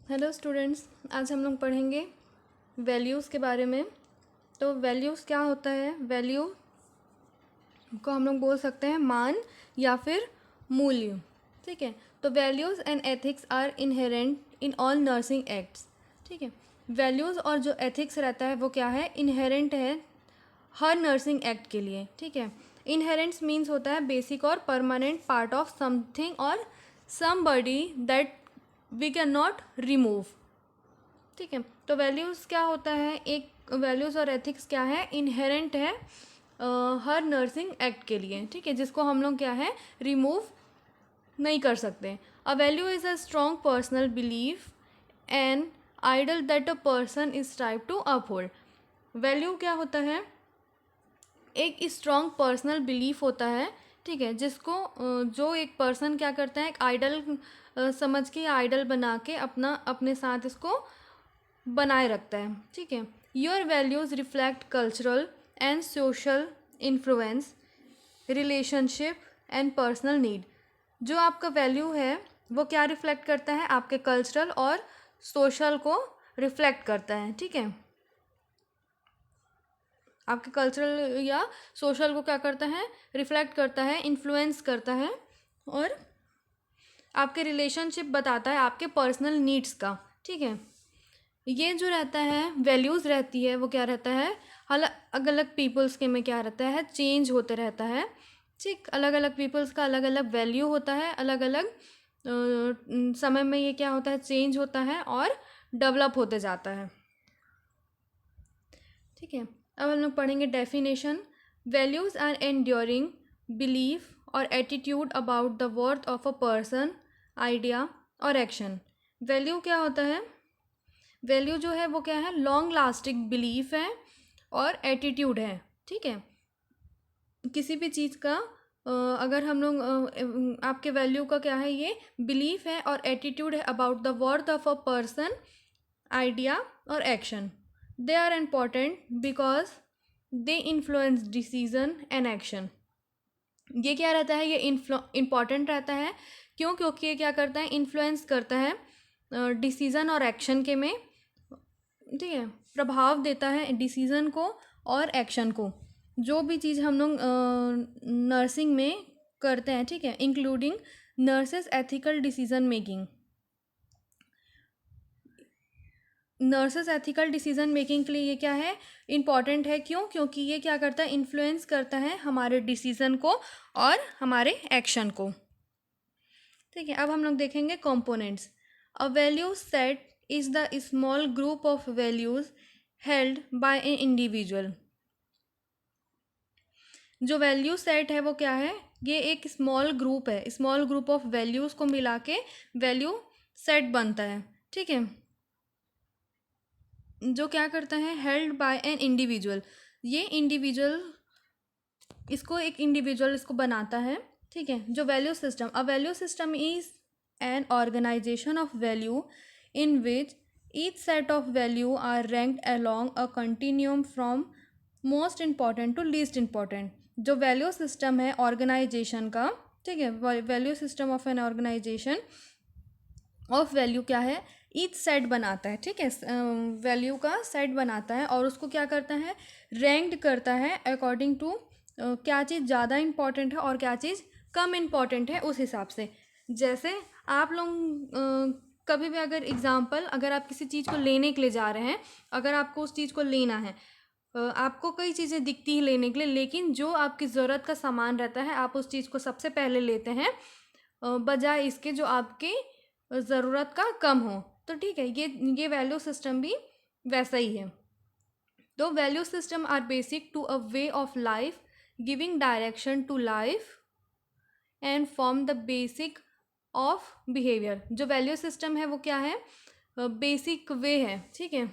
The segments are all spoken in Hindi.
हेलो स्टूडेंट्स, आज हम लोग पढ़ेंगे वैल्यूज़ के बारे में। तो वैल्यूज़ क्या होता है? वैल्यू को हम लोग बोल सकते हैं मान या फिर मूल्य। ठीक है, तो values and ethics are inherent in all nursing acts. ठीक है, वैल्यूज़ और जो एथिक्स रहता है वो क्या है? इनहेरेंट है हर नर्सिंग एक्ट के लिए। ठीक है, इनहेरेंट्स मीन्स होता है बेसिक और परमानेंट पार्ट ऑफ समथिंग और somebody that we can not remove. ठीक है, तो वैल्यूज़ क्या होता है? एक वैल्यूज़ और एथिक्स क्या है? इनहेरेंट है हर नर्सिंग एक्ट के लिए। ठीक है, जिसको हम लोग क्या है रिमूव नहीं कर सकते। A value is a strong personal belief and ideal that a person is strive to uphold. Value क्या होता है? एक स्ट्रॉन्ग पर्सनल बिलीफ होता है। ठीक है, जिसको जो एक पर्सन क्या करता है, एक आइडल समझ के या आइडल बना के अपने साथ इसको बनाए रखता है। ठीक है, your values reflect cultural and social influence, relationship and personal need. जो आपका वैल्यू है वो क्या रिफ्लेक्ट करता है? आपके कल्चरल और सोशल को रिफ्लेक्ट करता है। ठीक है, आपके कल्चरल या सोशल को क्या करता है? रिफ्लेक्ट करता है, इन्फ्लुएंस करता है, और आपके रिलेशनशिप बताता है आपके पर्सनल नीड्स का। ठीक है, ये जो रहता है वैल्यूज़ रहती है वो क्या रहता है? अलग अलग पीपल्स के में क्या रहता है? चेंज होते रहता है। ठीक, अलग अलग पीपल्स का अलग अलग वैल्यू होता है, अलग अलग समय में ये क्या होता है? चेंज होता है और डेवलप होते जाता है। ठीक है, अब हम लोग पढ़ेंगे definition. Values are enduring belief और attitude about the worth of a person, idea और एक्शन। वैल्यू क्या होता है? वैल्यू जो है वो क्या है? लॉन्ग लास्टिंग बिलीफ है और एटीट्यूड है। ठीक है, किसी भी चीज़ का अगर हम लोग आपके वैल्यू का क्या है? ये बिलीफ है और एटीट्यूड है about the worth of a person, idea और action. They are important because they influence decision and action. ये क्या रहता है? ये इम्पॉर्टेंट रहता है। क्यों? क्योंकि ये क्या करता है? इन्फ्लुएंस करता है डिसीज़न और एक्शन के में। ठीक है, प्रभाव देता है डिसीज़न को और एक्शन को। जो भी चीज़ हम लोग नर्सिंग में करते हैं, ठीक है, including nurses ethical decision making. Nurses ethical decision making के लिए ये क्या है? इम्पॉर्टेंट है। क्यों? क्योंकि ये क्या करता है? इन्फ्लुएंस करता है हमारे डिसीज़न को और हमारे एक्शन को। ठीक है, अब हम लोग देखेंगे components. A value set is the small group of values held by an individual. जो वैल्यू सेट है वो क्या है? ये एक स्मॉल ग्रुप है। स्मॉल ग्रुप ऑफ वैल्यूज़ को मिला के वैल्यू सेट बनता है। ठीक है, जो क्या करता है? Held by an individual. ये इंडिविजुअल इसको बनाता है। ठीक है, जो value system, a value system is an organization of value in which each set of value are ranked along a continuum from most important to least important. जो वैल्यू सिस्टम है ऑर्गेनाइजेशन का, ठीक है, value system of an organization of value क्या है? ईच सेट बनाता है। ठीक है, वैल्यू का सेट बनाता है और उसको क्या करता है? रैंक्ड करता है अकॉर्डिंग टू क्या चीज़ ज़्यादा इम्पॉर्टेंट है और क्या चीज़ कम इम्पॉर्टेंट है, उस हिसाब से। जैसे आप लोग कभी भी अगर आप किसी चीज़ को लेने के लिए जा रहे हैं, अगर आपको उस चीज़ को लेना है, आपको कई चीज़ें दिखती हैं लेने के लिए, लेकिन जो आपकी ज़रूरत का सामान रहता है आप उस चीज़ को सबसे पहले लेते हैं बजाय इसके जो आपकी ज़रूरत का कम हो। तो ठीक है, ये वैल्यू सिस्टम भी वैसा ही है। तो value system are basic to a way of life, giving direction to life and form the basic of behaviour. जो वैल्यू सिस्टम है वो क्या है? बेसिक वे है। ठीक है,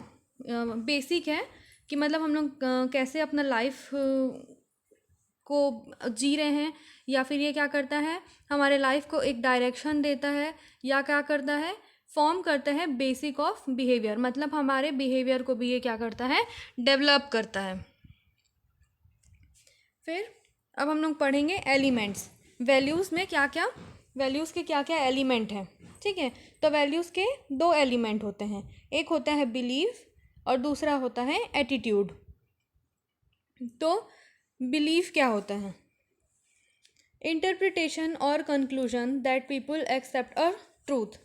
बेसिक है कि मतलब हम लोग कैसे अपना लाइफ को जी रहे हैं, या फिर ये क्या करता है? हमारे लाइफ को एक डायरेक्शन देता है, या क्या करता है? फॉर्म करता है बेसिक ऑफ बिहेवियर, मतलब हमारे बिहेवियर को भी ये क्या करता है? डेवलप करता है। फिर अब हम लोग पढ़ेंगे एलिमेंट्स। वैल्यूज़ में क्या क्या वैल्यूज़ के क्या क्या एलिमेंट हैं, ठीक है। तो वैल्यूज़ के दो एलिमेंट होते हैं, एक होता है बिलीफ और दूसरा होता है एटीट्यूड। तो बिलीफ क्या होता है? इंटरप्रिटेशन और conclusion that people accept a truth.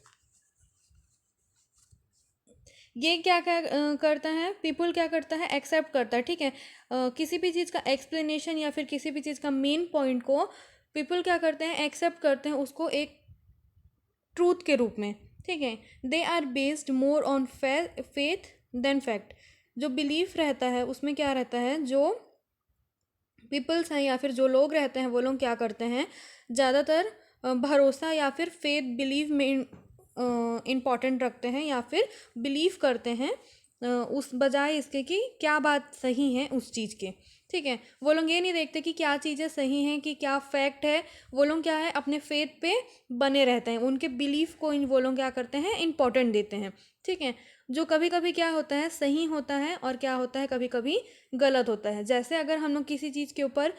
ये क्या क्या करता है, पीपल क्या करता है, एक्सेप्ट करता है, ठीक है। किसी भी चीज़ का एक्सप्लेनेशन या फिर किसी भी चीज़ का मेन पॉइंट को पीपल क्या करते हैं, एक्सेप्ट करते हैं उसको एक ट्रूथ के रूप में, ठीक है। They are based more on faith than fact. जो बिलीफ रहता है उसमें क्या रहता है, जो पीपल्स हैं या फिर जो लोग रहते हैं वो लोग क्या करते हैं, ज़्यादातर भरोसा या फिर फेथ बिलीव में इम्पॉर्टेंट रखते हैं या फिर बिलीव करते हैं उस बजाय इसके कि क्या बात सही है उस चीज़ के, ठीक है। वो लोग ये नहीं देखते कि क्या चीज़ें सही हैं कि क्या फैक्ट है, वो लोग क्या है अपने फेथ पे बने रहते हैं, उनके बिलीफ को वो लोग क्या करते हैं, इम्पोर्टेंट देते हैं, ठीक है। जो कभी कभी क्या होता है, सही होता है और क्या होता है, कभी कभी गलत होता है। जैसे अगर हम लोग किसी चीज़ के ऊपर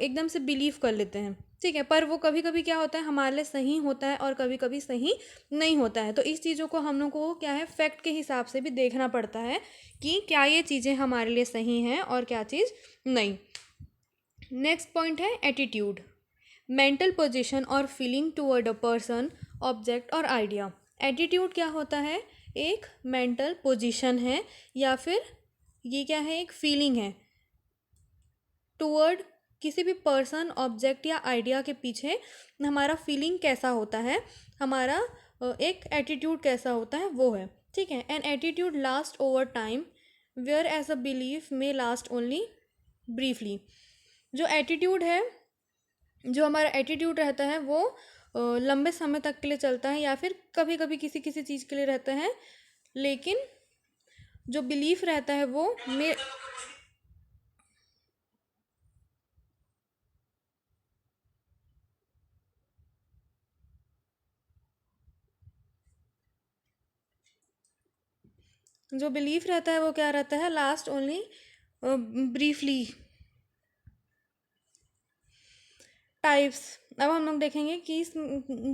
एकदम से बिलीव कर लेते हैं, ठीक है, पर वो कभी कभी क्या होता है हमारे लिए सही होता है और कभी कभी सही नहीं होता है। तो इस चीज़ों को हम लोग को क्या है, फैक्ट के हिसाब से भी देखना पड़ता है कि क्या ये चीज़ें हमारे लिए सही हैं और क्या चीज़ नहीं। नेक्स्ट पॉइंट है एटीट्यूड, मेंटल पोजीशन और feeling toward a person, object और आइडिया। एटीट्यूड क्या होता है, एक मेंटल पोजीशन है या फिर ये क्या है, एक फीलिंग है टूवर्ड किसी भी पर्सन, ऑब्जेक्ट या आइडिया के पीछे हमारा फीलिंग कैसा होता है, हमारा एक एटीट्यूड कैसा होता है वो है, ठीक है। An attitude last over time whereas a belief में लास्ट ओनली ब्रीफली। जो एटीट्यूड है, जो हमारा एटीट्यूड रहता है वो लंबे समय तक के लिए चलता है या फिर कभी कभी किसी किसी चीज़ के लिए रहता है, लेकिन जो बिलीफ रहता है वो जो बिलीफ रहता है वो क्या रहता है, लास्ट ओनली ब्रीफली। टाइप्स, अब हम लोग देखेंगे कि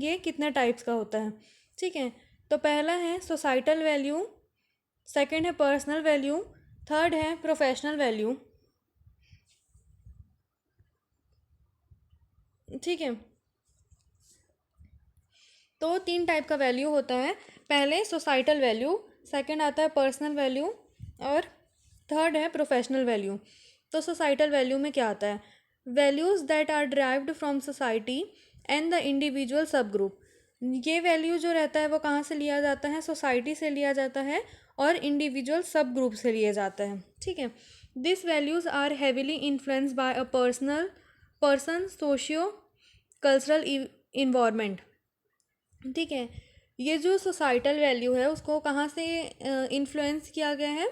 ये कितने टाइप्स का होता है, ठीक है। तो पहला है सोसाइटल वैल्यू, सेकंड है पर्सनल वैल्यू, थर्ड है प्रोफेशनल वैल्यू, ठीक है। तो तीन टाइप का वैल्यू होता है, पहले सोसाइटल वैल्यू, सेकंड आता है पर्सनल वैल्यू और थर्ड है प्रोफेशनल वैल्यू। तो सोसाइटल वैल्यू में क्या आता है, values that are derived from society and the individual sub group. ये वैल्यू जो रहता है वो कहाँ से लिया जाता है, सोसाइटी से लिया जाता है और इंडिविजुअल सब ग्रुप से लिया जाता है, ठीक है। This values are heavily influenced by a person socio cultural environment, ठीक है। ये जो सोसाइटल वैल्यू है उसको कहाँ से इन्फ्लुएंस किया गया है,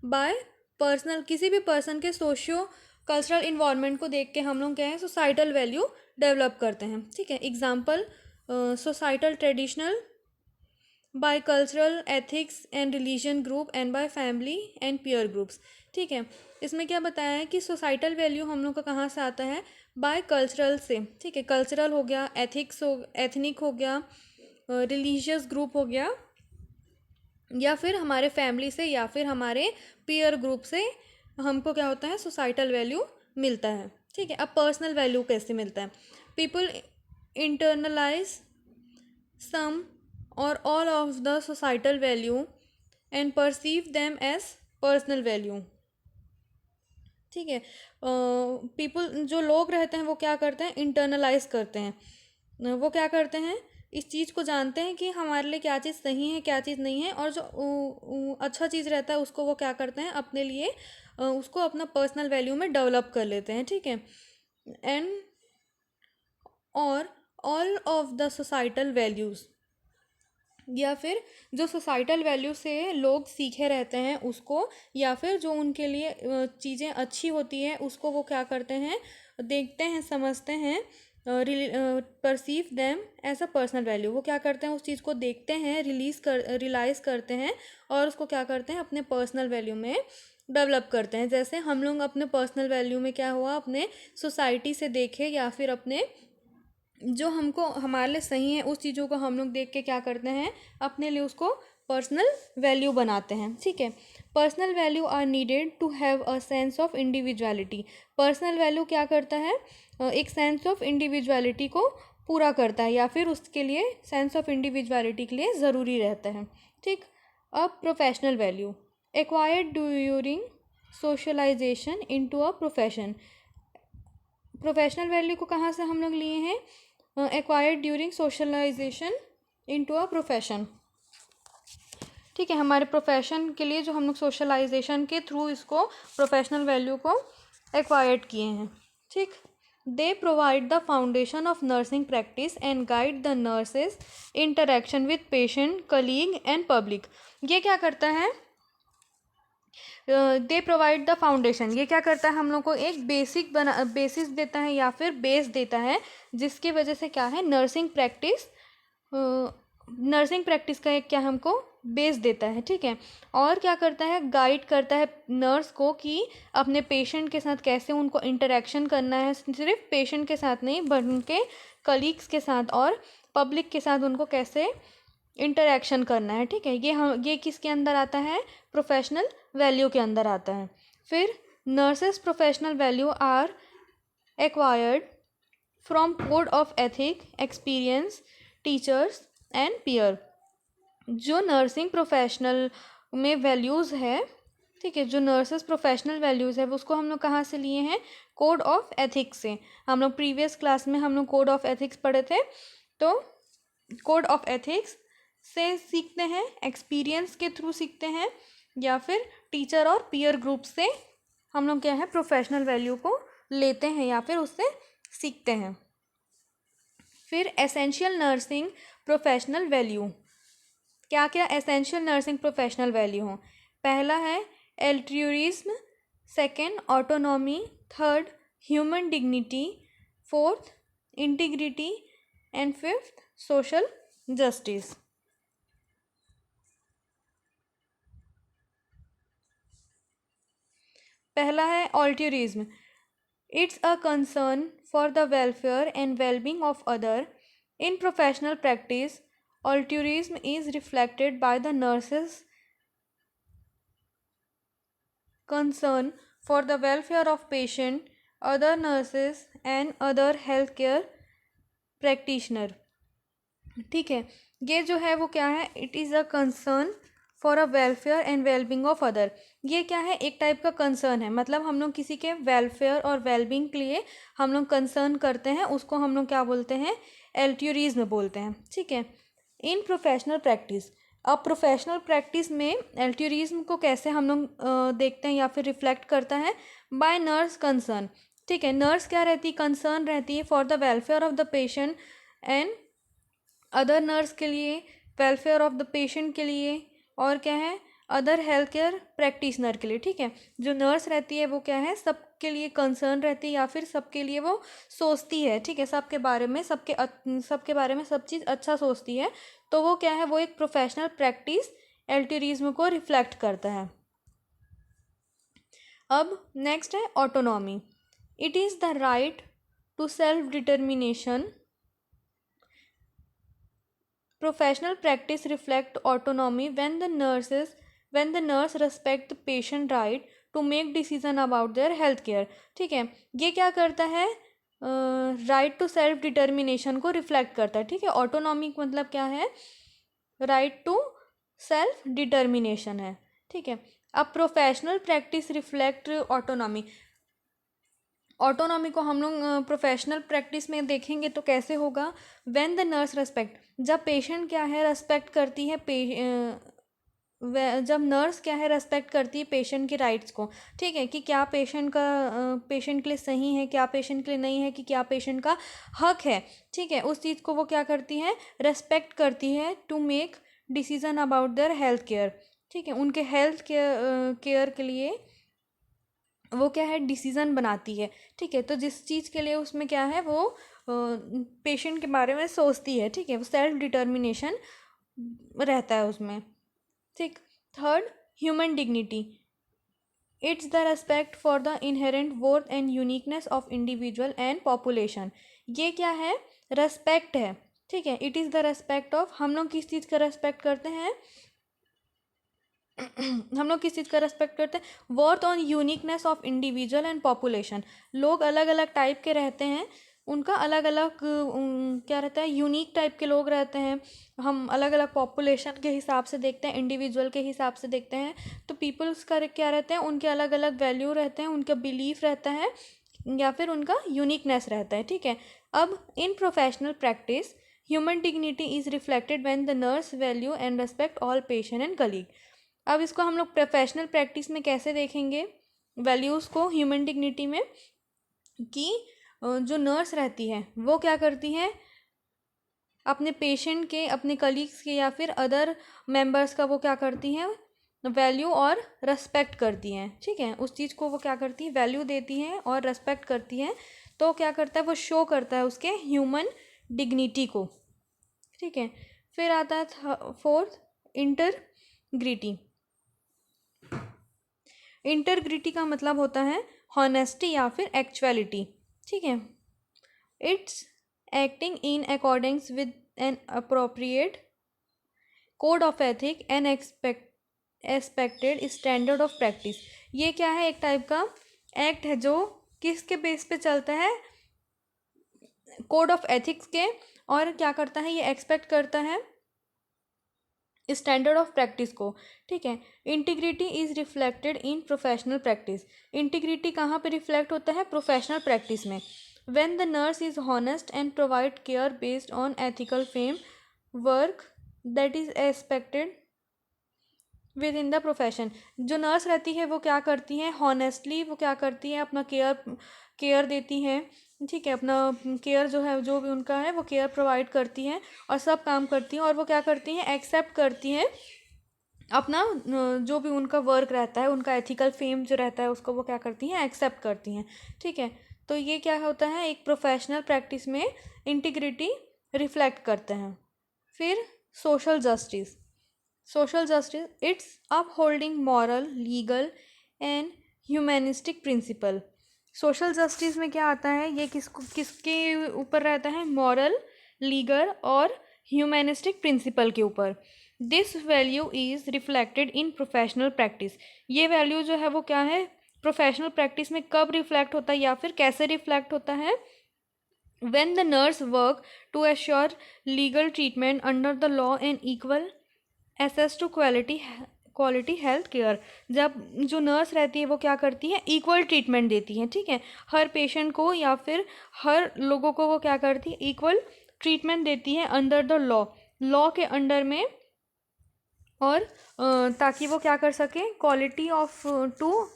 बाय पर्सनल, किसी भी पर्सन के सोशियो कल्चरल इन्वायरमेंट को देख के हम लोग क्या है, सोसाइटल वैल्यू डेवलप करते हैं, ठीक है। Example, societal traditional, by cultural ethics and religion group and by family and peer groups, ठीक है। इसमें क्या बताया है कि सोसाइटल वैल्यू हम लोग का कहाँ से आता है, बाय कल्चरल से, ठीक है। कल्चरल हो गया, एथिक्स हो, एथनिक हो गया, रिलीजियस ग्रुप हो गया, या फिर हमारे फैमिली से या फिर हमारे पीयर ग्रुप से हमको क्या होता है, सोसाइटल वैल्यू मिलता है, ठीक है। अब पर्सनल वैल्यू कैसे मिलता है, पीपल इंटरनलाइज सम और all of the societal value and perceive them as personal value, ठीक है। पीपल जो लोग रहते हैं वो क्या करते हैं, इंटरनलाइज करते हैं, वो क्या करते हैं, इस चीज़ को जानते हैं कि हमारे लिए क्या चीज़ सही है क्या चीज़ नहीं है, और जो अच्छा चीज़ रहता है उसको वो क्या करते हैं अपने लिए, उसको अपना पर्सनल वैल्यू में डेवलप कर लेते हैं, ठीक है। एंड और all of the societal values, या फिर जो सोसाइटल वैल्यू से लोग सीखे रहते हैं उसको, या फिर जो उनके लिए चीज़ें अच्छी होती है उसको वो क्या करते हैं, देखते हैं, समझते हैं, perceive them as a personal value. वो क्या करते हैं, उस चीज़ को देखते हैं, रियलाइज़ करते हैं और उसको क्या करते हैं, अपने पर्सनल वैल्यू में डेवलप करते हैं। जैसे हम लोग अपने पर्सनल वैल्यू में क्या हुआ, अपने सोसाइटी से देखे या फिर अपने जो हमको हमारे लिए सही है उस चीज़ों को हम लोग देख के क्या करते हैं, अपने लिए उसको पर्सनल वैल्यू बनाते हैं। ठीक है, personal value are needed to have a sense of individuality. Personal value क्या करता है, एक सेंस ऑफ इंडिविजुअलिटी को पूरा करता है, या फिर उसके लिए सेंस ऑफ इंडिविजुअलिटी के लिए ज़रूरी रहता है। ठीक, अब professional value acquired during socialization into a profession. Professional value को कहाँ से हम लोग लिए हैं, acquired during socialization into a profession. ठीक है, हमारे प्रोफेशन के लिए जो हम लोग सोशलाइजेशन के थ्रू इसको प्रोफेशनल वैल्यू को एक्वायर्ड किए हैं। ठीक, they provide the foundation of nursing practice and guide the nurses interaction with patient, colleague and public. ये क्या करता है, दे प्रोवाइड द फाउंडेशन, ये क्या करता है, हम लोग को एक बेसिस देता है या फिर बेस देता है, जिसकी वजह से क्या है, नर्सिंग प्रैक्टिस का एक क्या हमको बेस देता है। ठीक है, और क्या करता है, गाइड करता है नर्स को कि अपने पेशेंट के साथ कैसे उनको इंटरेक्शन करना है, सिर्फ पेशेंट के साथ नहीं बट उनके कलीग्स के साथ और पब्लिक के साथ उनको कैसे इंटरेक्शन करना है। ठीक है, ये किसके अंदर आता है, प्रोफेशनल वैल्यू के अंदर आता है। फिर nurses professional value are acquired from code of ethic, experience, teachers and peer. जो नर्सिंग प्रोफेशनल में वैल्यूज़ है, ठीक है, जो नर्सेस प्रोफेशनल वैल्यूज़ है वो उसको हम लोग कहाँ से लिए हैं, कोड ऑफ एथिक्स से। हम लोग प्रीवियस क्लास में हम लोग कोड ऑफ एथिक्स पढ़े थे, तो कोड ऑफ एथिक्स से सीखते हैं, एक्सपीरियंस के थ्रू सीखते हैं, या फिर टीचर और पीयर ग्रुप से हम लोग क्या है, प्रोफेशनल वैल्यू को लेते हैं या फिर उससे सीखते हैं। फिर एसेंशियल नर्सिंग प्रोफेशनल वैल्यू, क्या क्या एसेंशियल नर्सिंग प्रोफेशनल वैल्यू हों। पहला है altruism, second autonomy, third human dignity, fourth integrity and fifth social justice. पहला है altruism, it's a concern for the welfare and wellbeing of other. In professional practice altruism is reflected by the nurses' concern for the welfare of patient, other nurses and other healthcare practitioner। ठीक है, ये जो है वो क्या है, it is a concern for a welfare and wellbeing of other. ये क्या है, एक टाइप का कंसर्न है, मतलब हम लोग किसी के वेलफेयर और वेलबींग के लिए हम लोग कंसर्न करते हैं, उसको हम लोग क्या बोलते हैं, एल्ट्रूइज्म बोलते हैं। ठीक है, इन प्रोफेशनल प्रैक्टिस, अब प्रोफेशनल प्रैक्टिस में एल्ट्रूइज्म को कैसे हम लोग देखते हैं या फिर रिफ्लेक्ट करता है, बाय नर्स कंसर्न। ठीक है, नर्स क्या रहती है, कंसर्न रहती है for the welfare of the patient and other nurse के लिए, वेलफेयर ऑफ द पेशेंट के लिए, और क्या है, अदर हेल्थ केयर प्रैक्टिशनर के लिए। ठीक है, जो नर्स रहती है वो क्या है, सबके लिए कंसर्न रहती है या फिर सबके लिए वो सोचती है। ठीक है, सबके बारे में सबके बारे में सब चीज़ अच्छा सोचती है, तो वो क्या है, वो एक प्रोफेशनल प्रैक्टिस एल्ट्रूइज्म को रिफ्लेक्ट करता है। अब नेक्स्ट है autonomy, it is the right to self determination. Professional practice reflect autonomy when the nurse respect the patient right to make decision about their health care। ठीक है, ये क्या करता है, राइट टू सेल्फ डिटर्मिनेशन को रिफ्लेक्ट करता है। ठीक है, ऑटोनॉमी मतलब क्या है, राइट टू सेल्फ डिटर्मिनेशन है। ठीक है, अब professional practice reflect autonomy. Autonomy को हम लोग प्रोफेशनल प्रैक्टिस में देखेंगे तो कैसे होगा, व्हेन द नर्स रेस्पेक्ट, जब पेशेंट क्या है रेस्पेक्ट करती है, जब नर्स क्या है रेस्पेक्ट करती है पेशेंट के राइट्स को। ठीक है, कि क्या पेशेंट के लिए सही है, क्या पेशेंट के लिए नहीं है, कि क्या पेशेंट का हक है। ठीक है, उस चीज़ को वो क्या करती है, रेस्पेक्ट करती है, to make decision about their health care. ठीक है, उनके हेल्थ केयर के लिए वो क्या है, डिसीज़न बनाती है। ठीक है, तो जिस चीज़ के लिए उसमें क्या है, वो पेशेंट के बारे में सोचती है। ठीक है, वो सेल्फ डिटर्मिनेशन रहता है उसमें। ठीक, third human dignity, it's the respect for the inherent worth and uniqueness of individual and population. ये क्या है, रेस्पेक्ट है, ठीक है, it is the respect of, हम लोग किस चीज़ का रेस्पेक्ट करते हैं हम लोग किस चीज़ का रेस्पेक्ट करते हैं, worth on uniqueness of individual and population. लोग अलग अलग टाइप के रहते हैं, उनका अलग अलग क्या रहता है, यूनिक टाइप के लोग रहते हैं, हम अलग अलग पॉपुलेशन के हिसाब से देखते हैं, इंडिविजुअल के हिसाब से देखते हैं, तो पीपल्स का क्या रहते हैं, उनके अलग अलग वैल्यू रहते हैं, उनका बिलीफ रहता है या फिर उनका यूनिकनेस रहता है, ठीक है। अब इन professional practice human dignity is reflected when the nurse value and respect all patient and colleague. अब इसको हम लोग प्रोफेशनल प्रैक्टिस में कैसे देखेंगे वैल्यूज़ को ह्यूमन डिग्निटी में, कि जो नर्स रहती है वो क्या करती है, अपने पेशेंट के, अपने कलीग्स के या फिर अदर मेंबर्स का वो क्या करती हैं, वैल्यू और रेस्पेक्ट करती हैं, ठीक है, उस चीज़ को वो क्या करती है, वैल्यू देती हैं और रेस्पेक्ट करती हैं, तो क्या करता है वो शो करता है उसके ह्यूमन डिग्निटी को, ठीक है। फिर आता है फोर्थ, इंटरग्रिटी। इंटरग्रिटी का मतलब होता है हॉनेस्टी या फिर एक्चुअलिटी, ठीक है। It's acting in according with an appropriate code of ethic and expected standard of practice. ये क्या है, एक टाइप का एक्ट है जो किसके बेस पे चलता है, कोड ऑफ एथिक्स के, और क्या करता है, ये एक्सपेक्ट करता है स्टैंडर्ड ऑफ प्रैक्टिस को, ठीक है। Integrity is reflected in professional practice. Integrity कहाँ पे रिफ्लेक्ट होता है, प्रोफेशनल प्रैक्टिस में। When the nurse is honest and provide care based on ethical fame work that is expected with in the profession. जो नर्स रहती है वो क्या करती हैं, हॉनेस्टली वो क्या करती है, अपना केयर देती हैं, ठीक है, अपना केयर जो है, जो भी उनका है वो केयर प्रोवाइड करती हैं और सब काम करती हैं, और वो क्या करती हैं, एक्सेप्ट करती हैं अपना जो भी उनका वर्क रहता है, उनका एथिकल फेम जो रहता है उसको वो क्या करती हैं, एक्सेप्ट करती हैं, ठीक है। तो ये क्या होता है, एक प्रोफेशनल प्रैक्टिस में इंटीग्रिटी रिफ्लेक्ट करते हैं। फिर social justice. Social justice it's upholding moral, legal and humanistic principle. Social justice में क्या आता है, ये किसके ऊपर रहता है, मॉरल, लीगल और ह्यूमैनिस्टिक प्रिंसिपल के ऊपर। This value is reflected in professional practice. ये वैल्यू जो है वो क्या है, प्रोफेशनल प्रैक्टिस में कब रिफ्लेक्ट होता है या फिर कैसे रिफ्लेक्ट होता है, when the nurse work to assure legal treatment under the law and equal access to quality health care. जब जो नर्स रहती है वो क्या करती है, इक्वल ट्रीटमेंट देती है, ठीक है, हर पेशेंट को या फिर हर लोगों को वो क्या करती है, इक्वल ट्रीटमेंट देती है अंडर द लॉ के अंडर में, और ताकि वो क्या कर सके, क्वालिटी ऑफ टू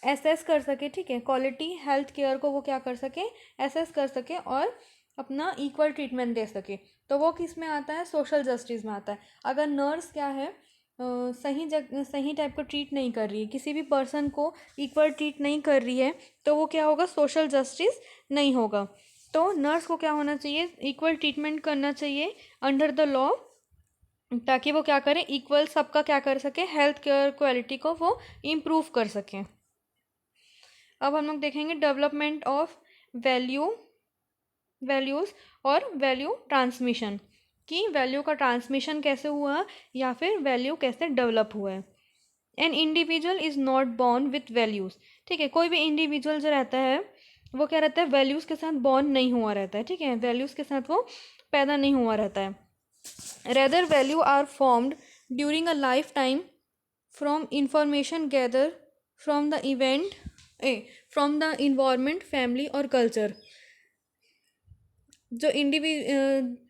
एसेस कर सके, ठीक है, क्वालिटी हेल्थ केयर को वो क्या कर सके, एसेस कर सके और अपना इक्वल ट्रीटमेंट दे सके। तो वो किस में आता है, सोशल जस्टिस में आता है। अगर नर्स क्या है, सही टाइप का ट्रीट नहीं कर रही है, किसी भी पर्सन को इक्वल ट्रीट नहीं कर रही है, तो वो क्या होगा, सोशल जस्टिस नहीं होगा। तो नर्स को क्या होना चाहिए, इक्वल ट्रीटमेंट करना चाहिए अंडर द लॉ, ताकि वो क्या करें, इक्वल सबका क्या कर सके, हेल्थ केयर क्वालिटी को वो इम्प्रूव कर सकें। अब हम लोग देखेंगे डेवलपमेंट ऑफ वैल्यूज़ और वैल्यू ट्रांसमिशन, कि वैल्यू का ट्रांसमिशन कैसे हुआ या फिर वैल्यू कैसे डेवलप हुआ है। An individual is not born with values, ठीक है, कोई भी इंडिविजुअल जो रहता है वो क्या रहता है, वैल्यूज़ के साथ बॉर्न नहीं हुआ रहता है, ठीक है, वैल्यूज़ के साथ वो पैदा नहीं हुआ रहता है। Rather value are formed during a life time from information gather from the from the environment, family और कल्चर। जो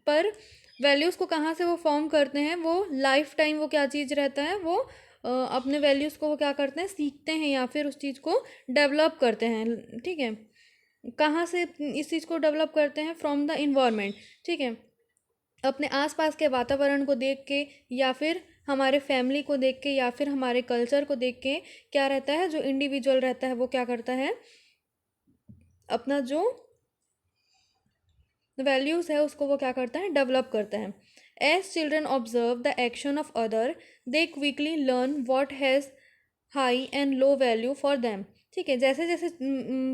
पर वैल्यूज़ को कहाँ से वो फॉर्म करते हैं, वो लाइफ टाइम वो क्या चीज़ रहता है, वो अपने वैल्यूज़ को वो क्या करते हैं, सीखते हैं या फिर उस चीज़ को डेवलप करते हैं, ठीक है। कहाँ से इस चीज़ को डेवलप करते हैं, फ्रॉम द इन्वायरमेंट, ठीक है, अपने आसपास के वातावरण को देख के या फिर हमारे फैमिली को देख के या फिर हमारे कल्चर को देख के क्या रहता है, जो इंडिविजुअल रहता है वो क्या करता है, अपना जो वैल्यूज़ है उसको वो क्या करता है, डेवलप करता है। As children observe the action of other they quickly learn what has high and low value for them, ठीक है। जैसे जैसे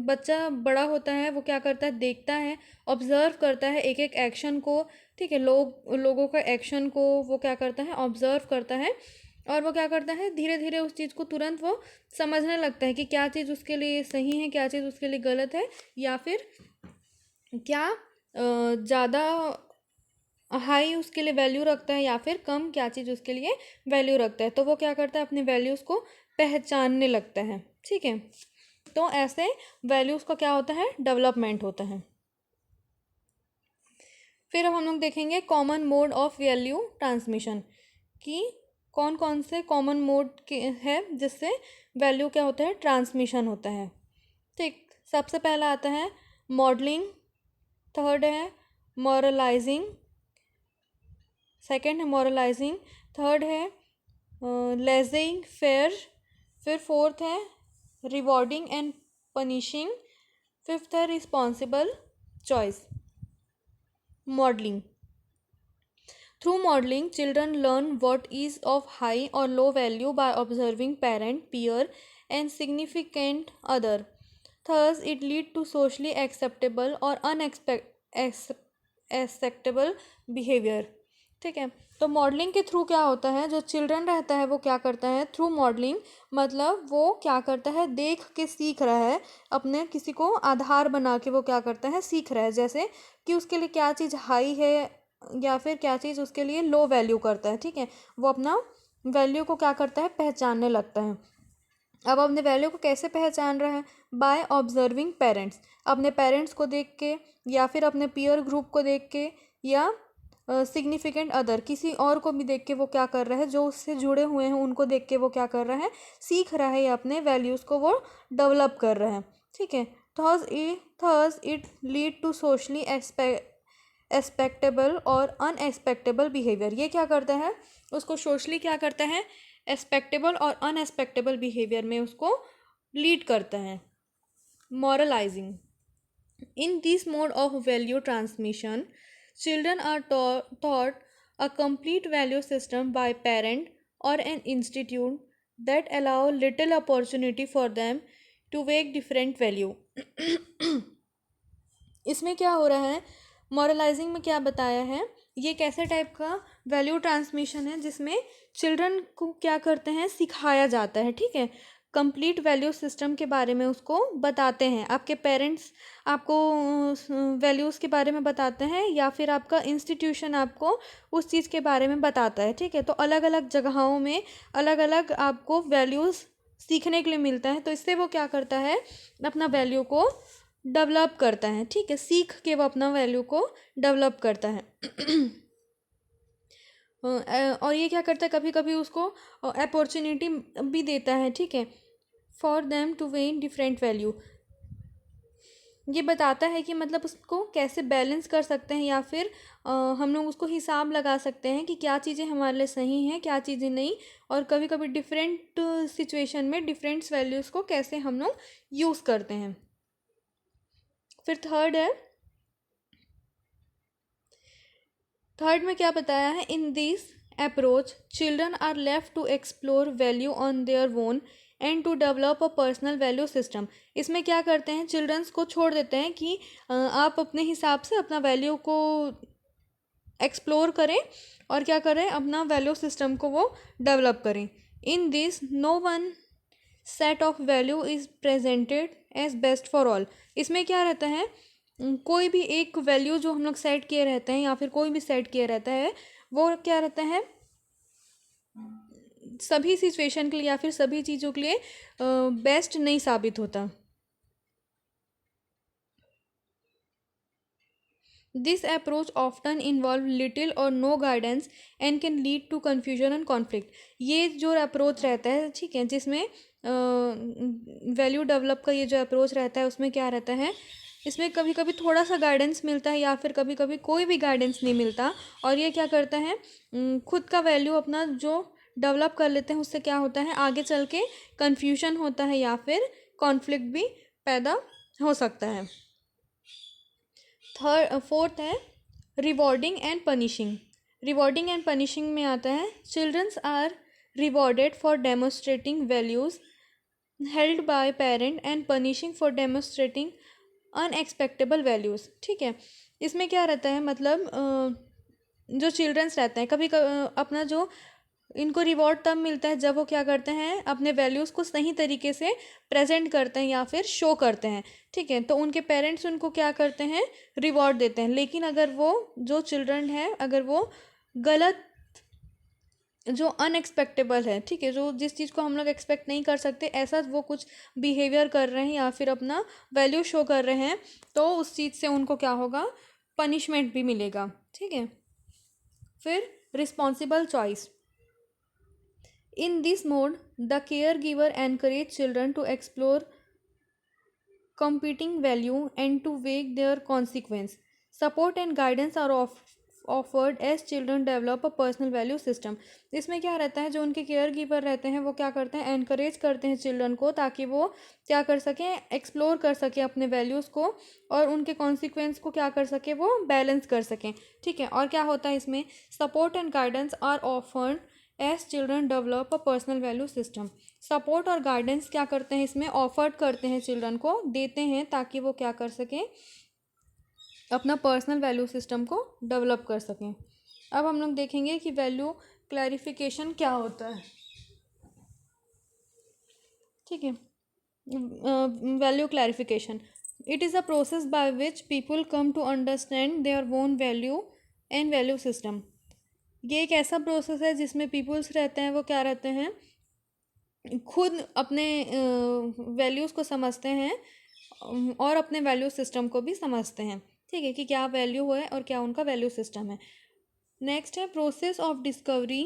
बच्चा बड़ा होता है वो क्या करता है, देखता है, ऑब्जर्व करता है एक एक एक्शन को, ठीक है, लोगों का एक्शन को वो क्या करता है, ऑब्जर्व करता है, और वो क्या करता है, धीरे धीरे उस चीज़ को तुरंत वो समझने लगता है कि क्या चीज़ उसके लिए सही है, क्या चीज़ उसके लिए गलत है, या फिर क्या ज़्यादा हाई उसके लिए वैल्यू रखता है, या फिर कम क्या चीज़ उसके लिए वैल्यू रखता है। तो वो क्या करता है, अपने वैल्यूज़ को पहचानने लगता है। ठीक है, तो ऐसे वैल्यूज़ का क्या होता है, डेवलपमेंट होता है। फिर अब हम लोग देखेंगे common mode of value transmission, कि कौन कौन से कॉमन मोड के है जिससे वैल्यू क्या होता है, ट्रांसमिशन होता है। ठीक, सबसे पहला आता है मॉडलिंग, थर्ड है मॉरलाइजिंग, सेकंड है मॉरलाइजिंग, थर्ड है लेजिंग फेयर, फिर फोर्थ है रिवॉर्डिंग एंड पनिशिंग, फिफ्थ है responsible choice. Modelling, through modeling, children learn what is of high or low value by observing parent, peer, and significant other. Thus, it leads to socially acceptable or unacceptable behavior. ठीक है, तो मॉडलिंग के थ्रू क्या होता है, जो चिल्ड्रन रहता है वो क्या करता है, थ्रू मॉडलिंग मतलब वो क्या करता है, देख के सीख रहा है, अपने किसी को आधार बना के वो क्या करता है, सीख रहा है। जैसे कि उसके लिए क्या चीज़ हाई है या फिर क्या चीज़ उसके लिए लो वैल्यू करता है। ठीक है, वो अपना वैल्यू को क्या करता है, पहचानने लगता है। अब अपने वैल्यू को कैसे पहचान रहा है, बाय ऑब्जर्विंग पेरेंट्स, अपने पेरेंट्स को देख के, या फिर अपने पीयर ग्रुप को देख के, या सिग्निफिकेंट अदर किसी और को भी देख के वो क्या कर रहा है, जो उससे जुड़े हुए हैं उनको देख के वो क्या कर रहा है, सीख रहा है, या अपने वैल्यूज़ को वो डेवलप कर रहा है। ठीक है, थर्स इट लीड टू सोशली एक्सपेक्टेबल और अनएक्सपेक्टेबल बिहेवियर। ये क्या करता है, उसको सोशली क्या करता है, एक्सपेक्टेबल और अनएक्सपेक्टेबल बिहेवियर में उसको लीड करता है। Moralising, in this mode of value transmission children are taught a complete value system by parent or an institute that allow little opportunity for them to make different value. इसमें क्या हो रहा है, मॉरलाइजिंग में क्या बताया है, ये कैसे टाइप का वैल्यू ट्रांसमिशन है जिसमें चिल्ड्रन को क्या करते हैं, सिखाया जाता है। ठीक है, कंप्लीट वैल्यू सिस्टम के बारे में उसको बताते हैं, आपके पेरेंट्स आपको वैल्यूज़ के बारे में बताते हैं, या फिर आपका इंस्टीट्यूशन आपको उस चीज़ के बारे में बताता है। ठीक है, तो अलग अलग जगहों में अलग अलग आपको वैल्यूज़ सीखने के लिए मिलता है, तो इससे वो क्या करता है, अपना वैल्यू को डेवलप करता है। ठीक है, सीख के वो अपना वैल्यू को डेवलप करता है। और ये क्या करता है, कभी कभी उसको अपॉर्चुनिटी भी देता है। ठीक है, for them to when different value, ये बताता है कि मतलब उसको कैसे बैलेंस कर सकते हैं, या फिर हम लोग उसको हिसाब लगा सकते हैं कि क्या चीज़ें हमारे लिए सही हैं, क्या चीज़ें नहीं, और कभी कभी डिफरेंट सिचुएशन में डिफरेंट वैल्यूज़ को कैसे हम लोग यूज़ करते हैं। फिर थर्ड में क्या बताया है, in this approach children are left to explore value on their own and to develop a personal value system. इसमें क्या करते हैं, चिल्ड्रंस को छोड़ देते हैं कि आप अपने हिसाब से अपना वैल्यू को एक्सप्लोर करें और क्या करें, अपना वैल्यू सिस्टम को वो डेवलप करें। In this no one set of value is presented as best for all. इसमें क्या रहता है, कोई भी एक वैल्यू जो हम लोग सेट किए रहते हैं, या फिर कोई भी सेट किया रहता है, वो क्या रहता है, सभी सिचुएशन के लिए या फिर सभी चीज़ों के लिए बेस्ट नहीं साबित होता। This approach often involve little or no guidance and can lead to confusion and conflict. ये जो अप्रोच रहता है, ठीक है, जिसमें वैल्यू डेवलप का ये जो अप्रोच रहता है, उसमें क्या रहता है, इसमें कभी कभी थोड़ा सा गाइडेंस मिलता है, या फिर कभी कभी कोई भी गाइडेंस नहीं मिलता, और ये क्या करता है, खुद का वैल्यू अपना जो डेवलप कर लेते हैं, उससे क्या होता है, आगे चल के कन्फ्यूजन होता है, या फिर कॉन्फ्लिक्ट भी पैदा हो सकता है। फोर्थ है rewarding and punishing. Rewarding and punishing में आता है, childrens are rewarded for demonstrating values held by parent and punishing for demonstrating unacceptable values. ठीक है, इसमें क्या रहता है, मतलब जो चिल्ड्रंस रहते हैं कभी अपना जो इनको रिवॉर्ड तब मिलता है जब वो क्या करते हैं, अपने वैल्यूज़ को सही तरीके से प्रेजेंट करते हैं या फिर शो करते हैं। ठीक है, तो उनके पेरेंट्स उनको क्या करते हैं, रिवॉर्ड देते हैं। लेकिन अगर वो जो चिल्ड्रन है, अगर वो गलत, जो अनएक्सपेक्टेबल है, ठीक है, जो जिस चीज़ को हम लोग एक्सपेक्ट नहीं कर सकते, ऐसा वो कुछ बिहेवियर कर रहे हैं या फिर अपना वैल्यू शो कर रहे हैं, तो उस चीज़ से उनको क्या होगा, पनिशमेंट भी मिलेगा। ठीक है, फिर responsible choice. In this mode the care giver encourage children to explore competing value and to weigh their consequence. Support and guidance are offered as children develop a personal value system. इसमें क्या रहता है, जो उनके केयर गिवर रहते हैं वो क्या करते हैं, एनकरेज करते हैं चिल्ड्रन को, ताकि वो क्या कर सकें, एक्सप्लोर कर सकें अपने वैल्यूज़ को, और उनके कॉन्सिक्वेंस को क्या कर सके, वो बैलेंस कर सकें। ठीक है, और क्या होता है इसमें, support and guidance are offered as children develop a personal value system. Support और गाइडेंस क्या करते हैं, इसमें ऑफर्ड करते हैं, चिल्ड्रन को देते हैं, ताकि वो क्या कर सकें, अपना पर्सनल वैल्यू सिस्टम को डेवलप कर सकें। अब हम लोग देखेंगे कि वैल्यू क्लैरिफिकेशन क्या होता है। ठीक है, value clarification, it is a process by which people come to understand their own value and value system. ये एक ऐसा प्रोसेस है जिसमें पीपल्स रहते हैं, वो क्या रहते हैं, खुद अपने वैल्यूज़ को समझते हैं और अपने वैल्यू सिस्टम को भी समझते हैं। ठीक है, कि क्या वैल्यू है और क्या उनका वैल्यू सिस्टम है। नेक्स्ट है process of discovery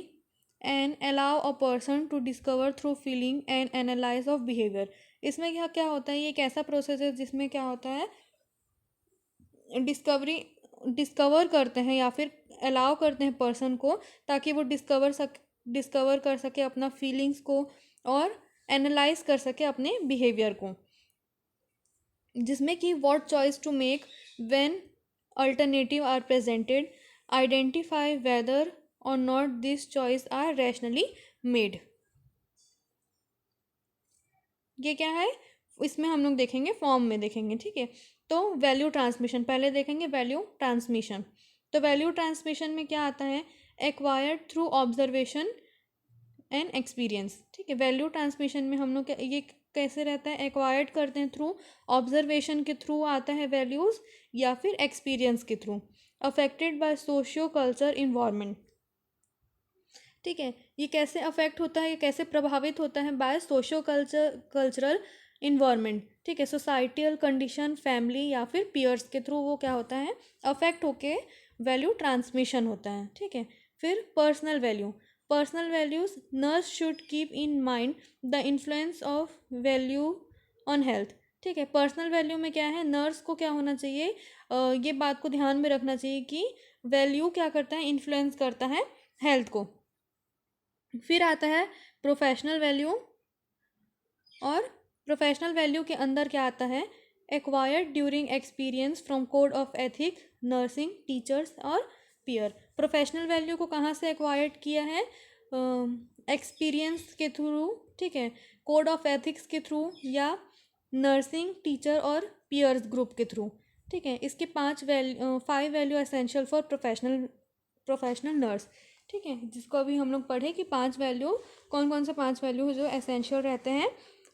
and allow a person to discover through feeling and analyse of behaviour. इसमें क्या क्या होता है, ये एक ऐसा प्रोसेस है जिसमें क्या होता है, डिस्कवर करते हैं या फिर अलाउ करते हैं पर्सन को, ताकि वो डिस्कवर कर सके अपना फीलिंग्स को और एनालाइज कर सके अपने बिहेवियर को, जिसमें कि what choice to make when alternative are presented, identify whether or not this choice are rationally made. ये क्या है, इसमें हम लोग देखेंगे, फॉर्म में देखेंगे। ठीक है, तो वैल्यू ट्रांसमिशन पहले देखेंगे, वैल्यू ट्रांसमिशन। तो वैल्यू ट्रांसमिशन में क्या आता है, acquired through observation and experience. ठीक है, वैल्यू ट्रांसमिशन में हम लोग ये कैसे रहता है, एक्वायर्ड करते हैं थ्रू ऑब्जर्वेशन के थ्रू आता है वैल्यूज़, या फिर एक्सपीरियंस के through. Affected by socio culture environment. ठीक है, ये कैसे अफेक्ट होता है, ये कैसे प्रभावित होता है, बाय सोशियो कल्चरल इन्वायरमेंट। ठीक है, सोसाइटियल कंडीशन, फैमिली या फिर पीयर्स के थ्रू वो क्या होता है, अफेक्ट होके वैल्यू ट्रांसमिशन होता है। ठीक है, फिर personal value. Personal values, nurse should keep in mind the influence of value on health. ठीक है, पर्सनल वैल्यू में क्या है, नर्स को क्या होना चाहिए, ये बात को ध्यान में रखना चाहिए कि वैल्यू क्या करता है, इन्फ्लुएंस करता है हेल्थ को। फिर आता है प्रोफेशनल वैल्यू, और प्रोफेशनल वैल्यू के अंदर क्या आता है, acquired during experience from code of ethic, nursing teachers और पीयर। प्रोफेशनल वैल्यू को कहाँ से एक्वायर्ड किया है, एक्सपीरियंस के थ्रू। ठीक है, कोड ऑफ एथिक्स के थ्रू, या नर्सिंग टीचर और पीयर्स ग्रुप के थ्रू। ठीक है, इसके 5 value essential for professional nurse. ठीक है, जिसको अभी हम लोग पढ़े कि 5 वैल्यू, कौन कौन से 5 वैल्यू जो एसेंशियल रहते हैं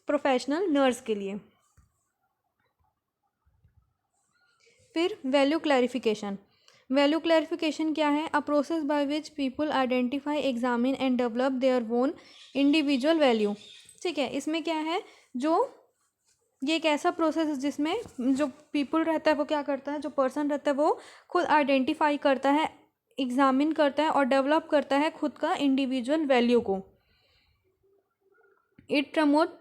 प्रोफेशनल नर्स के लिए। फिर वैल्यू क्लैरिफिकेशन। वैल्यू क्लैरिफिकेशन क्या है, अ process by which people identify, examine and develop their own individual value. ठीक है, इसमें क्या है, जो ये एक ऐसा प्रोसेस है जिसमें जो पीपल रहता है वो क्या करता है, जो पर्सन रहता है वो खुद आइडेंटिफाई करता है, एग्जामिन करता है और डेवलप करता है खुद का इंडिविजुअल वैल्यू को। It promote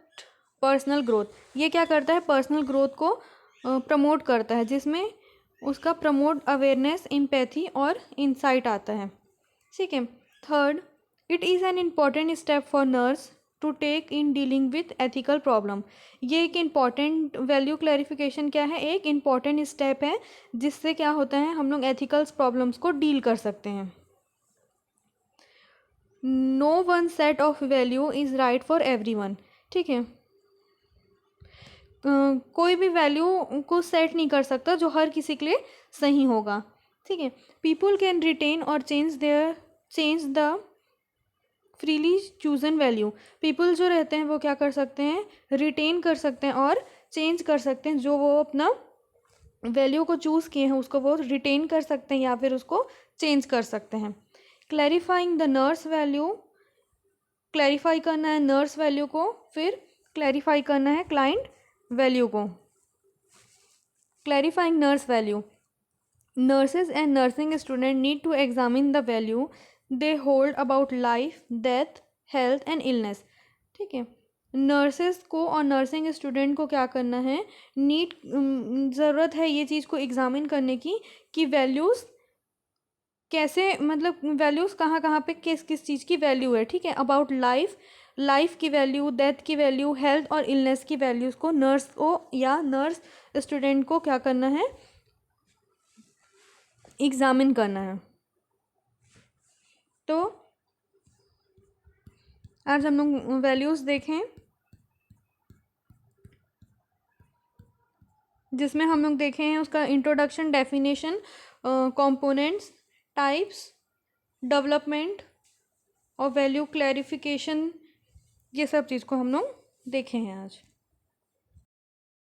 personal growth. ये क्या करता है, पर्सनल ग्रोथ को प्रमोट करता है, जिसमें उसका प्रमोट अवेयरनेस, एम्पैथी और इंसाइट आता है। ठीक है, third, it is an important step for nurse to take in dealing with ethical problem. ये एक इम्पॉर्टेंट वैल्यू क्लैरिफिकेशन क्या है, एक इम्पॉर्टेंट स्टेप है जिससे क्या होता है, हम लोग एथिकल प्रॉब्लम्स को डील कर सकते हैं। No one set of value is right for everyone. ठीक है, कोई भी वैल्यू को सेट नहीं कर सकता जो हर किसी के लिए सही होगा, ठीक है। पीपल कैन रिटेन और change the freely chosen value. People जो रहते हैं वो क्या कर सकते हैं, रिटेन कर सकते हैं और चेंज कर सकते हैं। जो वो अपना वैल्यू को चूज़ किए हैं उसको वो रिटेन कर सकते हैं या फिर उसको चेंज कर सकते हैं। Clarifying the nurse value, clarify करना है नर्स वैल्यू को, फिर क्लैरिफाई करना है क्लाइंट वैल्यू को। Clarifying nurse value, nurses and nursing student need to examine the value they hold about life, death, health and illness, ठीक है। नर्सेस को और नर्सिंग स्टूडेंट को क्या करना है, नीड ज़रूरत है ये चीज़ को एग्जामिन करने की कि वैल्यूज़ कैसे, मतलब वैल्यूज़ कहाँ कहाँ पे किस किस चीज़ की वैल्यू है, ठीक है। अबाउट लाइफ की वैल्यू, डेथ की वैल्यू, हेल्थ और इलनेस की वैल्यूज़ को नर्स को या नर्स स्टूडेंट को क्या करना है, एग्जामिन करना है। तो आज हम लोग वैल्यूज़ देखें जिसमें हम लोग देखे हैं उसका introduction, definition, components, types, development और वैल्यू क्लैरिफिकेशन, ये सब चीज़ को हम लोग देखे हैं आज।